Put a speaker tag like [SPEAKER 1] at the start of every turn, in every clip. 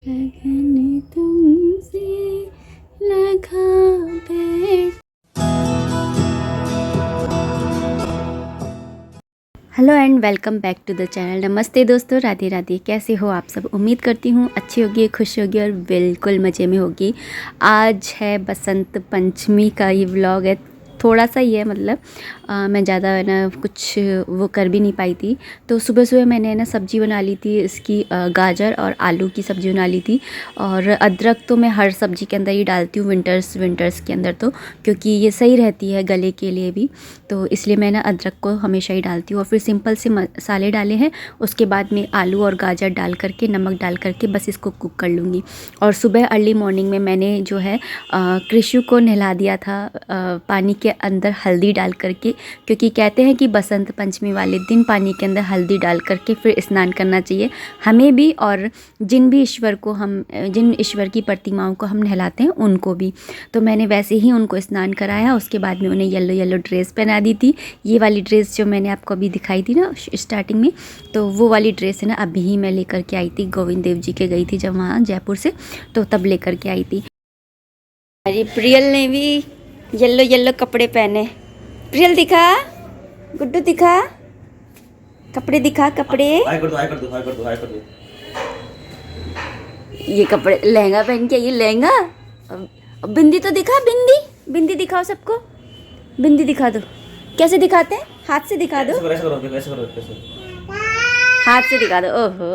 [SPEAKER 1] लगन तुमसे लगा बैठ। Hello and welcome back to the channel. नमस्ते दोस्तों, राधे राधे। कैसे हो आप सब? उम्मीद करती हूँ अच्छी होगी, खुश होगी और बिल्कुल मज़े में होगी। आज है बसंत पंचमी का ये व्लॉग है। थोड़ा सा ही है, मतलब मैं ज़्यादा है ना कुछ वो कर भी नहीं पाई थी। तो सुबह सुबह मैंने ना सब्ज़ी बना ली थी, इसकी गाजर और आलू की सब्ज़ी बना ली थी। और अदरक तो मैं हर सब्ज़ी के अंदर ही डालती हूँ, विंटर्स के अंदर, तो क्योंकि ये सही रहती है गले के लिए भी, तो इसलिए मैं ना अदरक को हमेशा ही डालती हूँ। और फिर सिंपल से मसाले डाले हैं, उसके बाद में आलू और गाजर डाल करके, नमक डाल करके बस इसको कुक कर लूँगी। और सुबह अर्ली मॉर्निंग में मैंने जो है कृषु को नहला दिया था पानी के अंदर हल्दी डाल करके, क्योंकि कहते हैं कि बसंत पंचमी वाले दिन पानी के अंदर हल्दी डाल करके फिर स्नान करना चाहिए हमें भी, और जिन ईश्वर की प्रतिमाओं को हम नहलाते हैं उनको भी। तो मैंने वैसे ही उनको स्नान कराया। उसके बाद में उन्हें येलो येलो ड्रेस पहना दी थी। ये वाली ड्रेस जो मैंने आपको अभी दिखाई थी ना स्टार्टिंग में, तो वो वाली ड्रेस है ना अभी ही मैं लेकर के आई थी। गोविंद देव जी के गई थी जब वहाँ जयपुर से, तो तब लेकर के आई थी। अरे प्रियल ने भी येलो येलो कपड़े पहने। प्रियल दिखा, गुड्डू दिखा, कपड़े दिखा, कपड़े।
[SPEAKER 2] हाय कर दो, हाय कर दो, हाय कर दो, हाय कर दो।
[SPEAKER 1] ये कपड़े, लहंगा पहन के, ये लहंगा। अब बिंदी तो दिखा, बिंदी बिंदी दिखाओ सबको, बिंदी दिखा दो। कैसे दिखाते हैं? हाथ से दिखा दो,
[SPEAKER 2] ऐसे करो, ऐसे करो, ऐसे करो, ऐसे।
[SPEAKER 1] हाथ से दिखा दो। ओहो,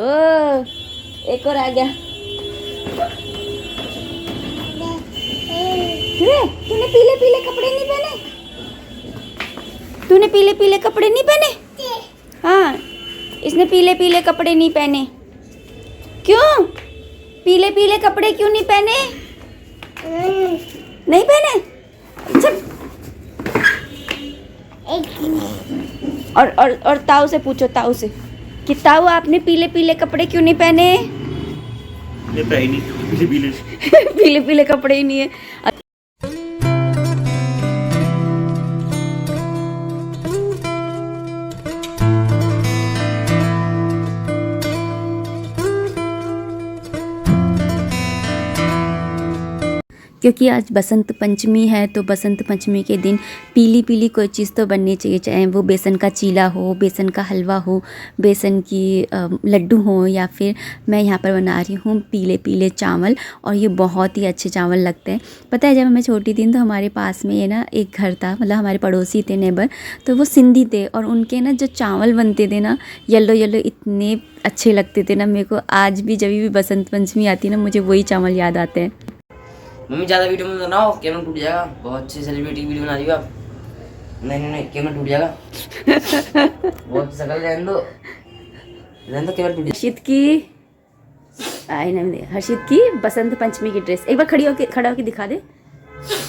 [SPEAKER 1] एक और आ गया। तूने पीले पीले कपड़े नहीं पहने? तूने पीले पीले कपड़े नहीं पहने? हाँ, इसने पीले पीले कपड़े नहीं पहने। क्यों पीले पीले कपड़े क्यों नहीं पहने? नहीं पहने? अच्छा। और ताऊ से पूछो, ताऊ से कि ताऊ आपने पीले पीले कपड़े क्यों नहीं पहने?
[SPEAKER 2] ये पहनी नहीं, पीले पीले।
[SPEAKER 1] पीले पीले कपड़े ही नहीं है। क्योंकि आज बसंत पंचमी है, तो बसंत पंचमी के दिन पीली पीली कोई चीज़ तो बननी चाहिए, चाहे वो बेसन का चीला हो, बेसन का हलवा हो, बेसन की लड्डू हो, या फिर मैं यहाँ पर बना रही हूँ पीले पीले चावल। और ये बहुत ही अच्छे चावल लगते हैं। पता है, जब मैं छोटी थी तो हमारे पास में ये ना एक घर था, मतलब हमारे पड़ोसी थे, नेबर, तो वो सिंधी थे, और उनके ना जो चावल बनते थे ना येलो येलो, इतने अच्छे लगते थे ना मेरे को। आज भी जब भी बसंत पंचमी आती है ना, मुझे वही चावल याद आते हैं।
[SPEAKER 3] मम्मी ज़्यादा वीडियो में बनाओ, कैमरा टूट जाएगा। बहुत अच्छी सेलिब्रिटी वीडियो बना रही हो आप। नहीं नहीं नहीं, कैमरा टूट जाएगा। बहुत शकल रहने दो, कैमरा टूट जाएगा।
[SPEAKER 1] हर्षित की बसंत पंचमी की ड्रेस, एक बार खड़ा होके दिखा दे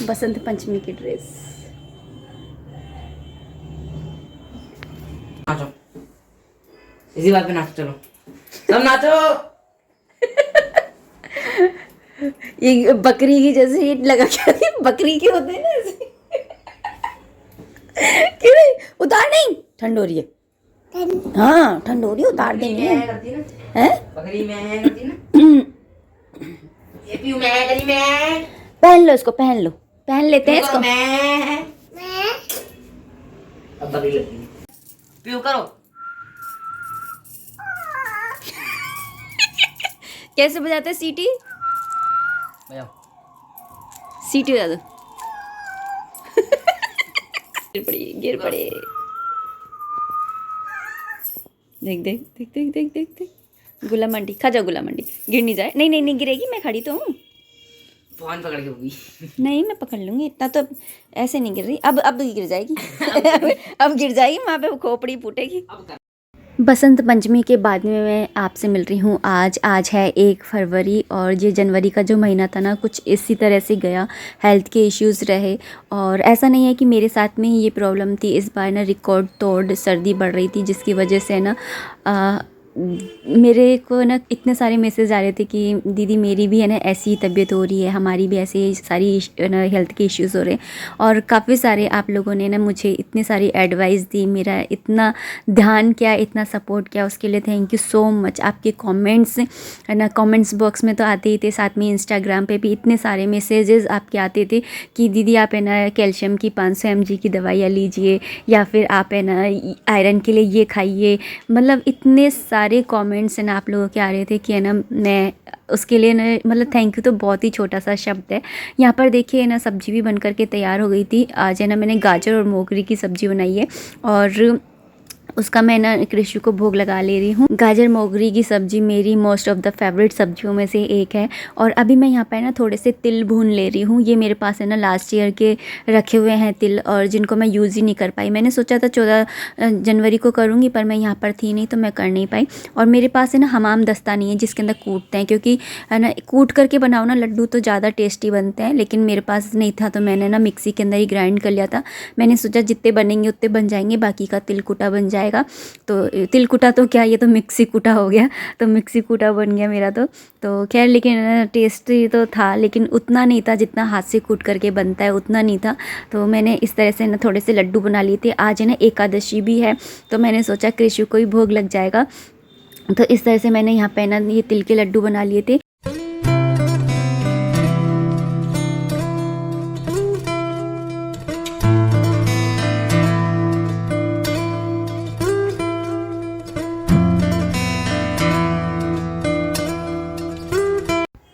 [SPEAKER 1] बसंत पंचमी की ड्रेस।
[SPEAKER 3] नाचो, इसी बात पे नाचो, चलो सब नाचो।
[SPEAKER 1] ये बकरी की जैसे ये लगा क्या थी, बकरी के होते हैं ना ऐसे। क्यों नहीं उतार? नहीं, ठंड हो रही है। हाँ ठंड हो रही है, उतार देंगे। हैं?
[SPEAKER 3] बकरी में करती ना, ये पीऊ में करी में।
[SPEAKER 1] पहन लो इसको, पहन लो, पहन लेते हैं इसको।
[SPEAKER 3] अब बकरी लगती है, पीऊ करो।
[SPEAKER 1] कैसे बजाते हैं सीटी?
[SPEAKER 3] बजाओ,
[SPEAKER 1] सीटी बजा दो। गिर पड़े। देख देख देख देख देख देख देख। गुला मंडी, खा जाओ गुला मंडी, गिर नहीं जाए। नहीं नहीं नहीं गिरेगी, मैं खड़ी तो हूँ।
[SPEAKER 3] फोन पकड़ के होगी।
[SPEAKER 1] नहीं मैं पकड़ लूंगी, इतना तो ऐसे नहीं गिर रही। अब गिर जाएगी। अब गिर जाएगी, वहाँ पे खोपड़ी फूटेगी। बसंत पंचमी के बाद में मैं आपसे मिल रही हूँ। आज है 1 फरवरी, और ये जनवरी का जो महीना था ना, कुछ इसी तरह से गया। हेल्थ के इश्यूज़ रहे, और ऐसा नहीं है कि मेरे साथ में ही ये प्रॉब्लम थी। इस बार ना रिकॉर्ड तोड़ सर्दी बढ़ रही थी, जिसकी वजह से ना मेरे को ना इतने सारे मैसेज आ रहे थे कि दीदी मेरी भी है ना ऐसी तबीयत हो रही है, हमारी भी ऐसी सारी ना हेल्थ के इश्यूज़ हो रहे हैं। और काफ़ी सारे आप लोगों ने ना मुझे इतनी सारी एडवाइस दी, मेरा इतना ध्यान किया, इतना सपोर्ट किया, उसके लिए थैंक यू सो मच। आपके कमेंट्स है ना, कमेंट्स बॉक्स में तो आते ही थे, साथ में इंस्टाग्राम पे भी इतने सारे मैसेजेस आपके आते थे कि दीदी आप है ना कैल्शियम की 500 mg की दवाइयाँ लीजिए, या फिर आप है ना आयरन के लिए ये खाइए। मतलब इतने सारे कमेंट्स है ना आप लोगों के आ रहे थे कि है ना मैं उसके लिए ना मतलब थैंक यू तो बहुत ही छोटा सा शब्द है। यहाँ पर देखिए ना सब्जी भी बन कर के तैयार हो गई थी। आज है ना मैंने गाजर और मोगरी की सब्ज़ी बनाई है और उसका मैं ना कृषि को भोग लगा ले रही हूँ। गाजर मोगरी की सब्ज़ी मेरी मोस्ट ऑफ द फेवरेट सब्जियों में से एक है। और अभी मैं यहाँ पे ना थोड़े से तिल भून ले रही हूँ। ये मेरे पास है ना लास्ट ईयर के रखे हुए हैं तिल, और जिनको मैं यूज़ ही नहीं कर पाई। मैंने सोचा था 14 जनवरी को करूँगी, पर मैं यहाँ पर थी नहीं तो मैं कर नहीं पाई। और मेरे पास है ना हमाम दस्ता नहीं है जिसके अंदर कूटते हैं, क्योंकि है ना कूट करके बनाओ ना लड्डू तो ज़्यादा टेस्टी बनते हैं, लेकिन मेरे पास नहीं था तो मैंने ना मिक्सी के अंदर ही ग्राइंड कर लिया था। मैंने सोचा जितने बनेंगे उतने बन जाएंगे, बाकी का तिल कुटा बन जाएगा। तो तिल कुटा तो क्या, ये तो मिक्सी कुटा हो गया, तो मिक्सी कुटा बन गया मेरा तो खैर। लेकिन टेस्टी तो था, लेकिन उतना नहीं था जितना हाथ से कूट करके बनता है, उतना नहीं था। तो मैंने इस तरह से ना थोड़े से लड्डू बना लिए थे। आज है ना एकादशी भी है, तो मैंने सोचा कृषि को ही भोग लग जाएगा, तो इस तरह से मैंने यहाँ पे ना ये तिल के लड्डू बना लिए थे।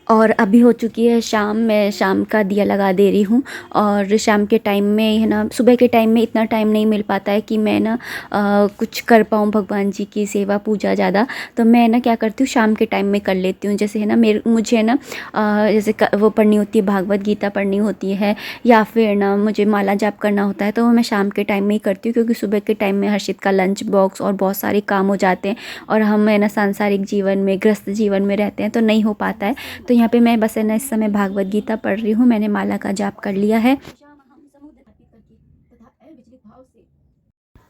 [SPEAKER 1] और अभी हो चुकी है शाम, मैं शाम का दिया लगा दे रही हूँ। और शाम के टाइम में है ना, सुबह के टाइम में इतना टाइम नहीं मिल पाता है कि मैं ना कुछ कर पाऊँ भगवान जी की सेवा पूजा ज़्यादा। तो मैं ना क्या करती हूँ, शाम के टाइम में कर लेती हूँ। जैसे है ना मुझे ना जैसे वो पढ़नी होती है, भागवत गीता पढ़नी होती है, या फिर ना मुझे माला जाप करना होता है, तो वो मैं शाम के टाइम में ही करती हूँ। क्योंकि सुबह के टाइम में हर्षित का लंच बॉक्स और बहुत सारे काम हो जाते हैं, और हम है ना सांसारिक जीवन में, गृहस्थ जीवन में रहते हैं, तो नहीं हो पाता है। तो यहाँ पे मैं बस है ना इस समय भागवत गीता पढ़ रही हूँ। मैंने माला का जाप कर लिया है।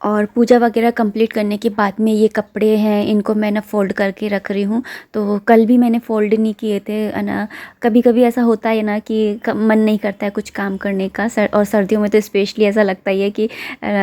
[SPEAKER 1] और पूजा वगैरह कंप्लीट करने के बाद में ये कपड़े हैं, इनको मैं ना फ़ोल्ड करके रख रही हूँ। तो कल भी मैंने फ़ोल्ड नहीं किए थे ना। कभी कभी ऐसा होता है ना कि मन नहीं करता है कुछ काम करने का, और सर्दियों में तो स्पेशली ऐसा लगता ही है कि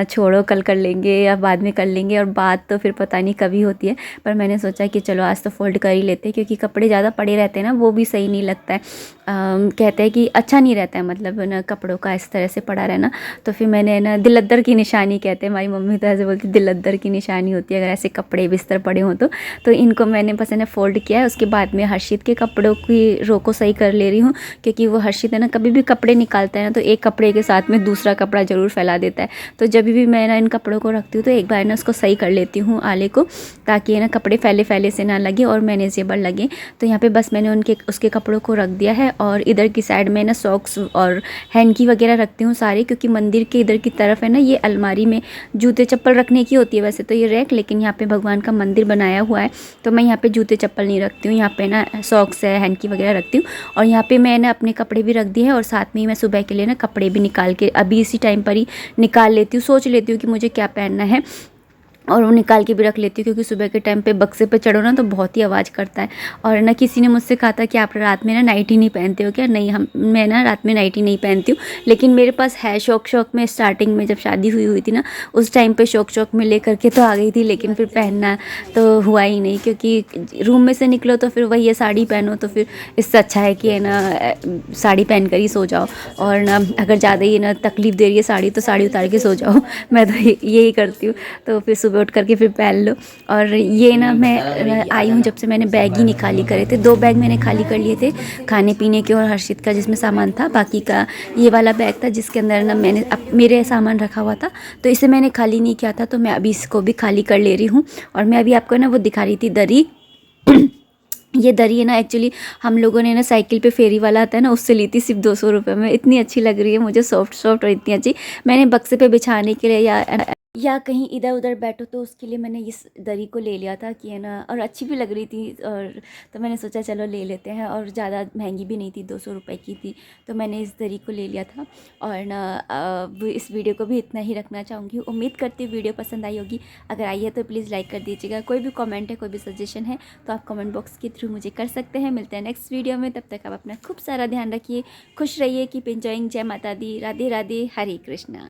[SPEAKER 1] छोड़ो कल कर लेंगे या बाद में कर लेंगे, और बात तो फिर पता नहीं कभी होती है। पर मैंने सोचा कि चलो आज तो फ़ोल्ड कर ही लेते हैं, क्योंकि कपड़े ज़्यादा पड़े रहते हैं ना, वो भी सही नहीं लगता है। कहते हैं कि अच्छा नहीं रहता है, मतलब ना कपड़ों का इस तरह से पड़ा रहना। तो फिर मैंने ना दिल-अद्दर की निशानी कहते हैं, हमारी मम्मी तो ऐसे बोलती, दिल-अद्दर की निशानी होती है अगर ऐसे कपड़े बिस्तर पड़े हों तो इनको मैंने बस है ना फ़ोल्ड किया है। उसके बाद में हर्षित के कपड़ों की रो को सही कर ले रही हूँ, क्योंकि वो हर्षित है ना कभी भी कपड़े निकालता है ना तो एक कपड़े के साथ में दूसरा कपड़ा ज़रूर फैला देता है। तो जब भी मैं ना इन कपड़ों को रखती हूँ तो एक बार ना उसको सही कर लेती हूँ आले को, ताकि है ना कपड़े फैले फैले से ना लगे और मैनेजेबल लगे। तो यहाँ पे बस मैंने उसके कपड़ों को रख दिया है। और इधर की साइड में ना सॉक्स और हैंकी वगैरह रखती हूँ सारे, क्योंकि मंदिर के इधर की तरफ है ना ये अलमारी में जूते चप्पल रखने की होती है वैसे तो ये रैक, लेकिन यहाँ पे भगवान का मंदिर बनाया हुआ है तो मैं यहाँ पे जूते चप्पल नहीं रखती हूँ। यहाँ पे ना सॉक्स है, हैंकी वगैरह रखती हूँ। और यहाँ पे मैंने अपने कपड़े भी रख दिए हैं, और साथ में ही मैं सुबह के लिए ना कपड़े भी निकाल के अभी इसी टाइम पर ही निकाल लेती हूँ। सोच लेती हूँ कि मुझे क्या पहनना है और वो निकाल के भी रख लेती हूँ, क्योंकि सुबह के टाइम पे बक्से पे चढ़ो ना तो बहुत ही आवाज़ करता है। और ना किसी ने मुझसे कहा था कि आप रात में ना नाइटी नहीं पहनते हो क्या? नहीं, मैं ना रात में नाइटी नहीं पहनती हूँ, लेकिन मेरे पास है शौक में। स्टार्टिंग में जब शादी हुई थी ना उस टाइम पे शौक में ले करके तो आ गई थी, लेकिन फिर पहनना तो हुआ ही नहीं, क्योंकि रूम में से निकलो तो फिर वही है साड़ी पहनो, तो फिर इससे अच्छा है कि है ना साड़ी पहन कर ही सो जाओ। और ना अगर ज़्यादा ही ना तकलीफ़ दे रही है साड़ी तो साड़ी उतार के सो जाओ। मैं तो यही करती हूँ। तो फिर सुबह उठ करके फिर पहन लो। और ये ना मैं आई हूँ जब से मैंने बैग ही नहीं खाली करे थे, 2 बैग मैंने खाली कर लिए थे, खाने पीने के और हर्षित का जिसमें सामान था। बाकी का ये वाला बैग था जिसके अंदर ना मैंने मेरे सामान रखा हुआ था, तो इसे मैंने खाली नहीं किया था। तो मैं अभी इसको भी खाली कर ले रही हूँ। और मैं अभी आपको ना वो दिखा रही थी दरी। ये दरी है ना एक्चुअली हम लोगों ने ना साइकिल पे फेरी वाला आता है ना उससे ली थी, सिर्फ 200 रुपये में। इतनी अच्छी लग रही है मुझे, सॉफ्ट और इतनी अच्छी। मैंने बक्से पे बिछाने के लिए या या कहीं इधर उधर बैठो तो उसके लिए मैंने इस दरी को ले लिया था कि है ना, और अच्छी भी लग रही थी, और तो मैंने सोचा चलो ले लेते हैं, और ज़्यादा महंगी भी नहीं थी, 200 रुपये की थी, तो मैंने इस दरी को ले लिया था। और ना इस वीडियो को भी इतना ही रखना चाहूँगी। उम्मीद करती हूँ वीडियो पसंद आई होगी। अगर आई है तो प्लीज़ लाइक कर दीजिएगा। कोई भी कॉमेंट है, कोई भी सजेशन है तो आप कमेंट बॉक्स के थ्रू मुझे कर सकते हैं। मिलते हैं नेक्स्ट वीडियो में, तब तक आप अपना खूब सारा ध्यान रखिए, खुश रहिए, कीप एंजॉइंग। जय माता दी, राधे राधे, हरे कृष्णा।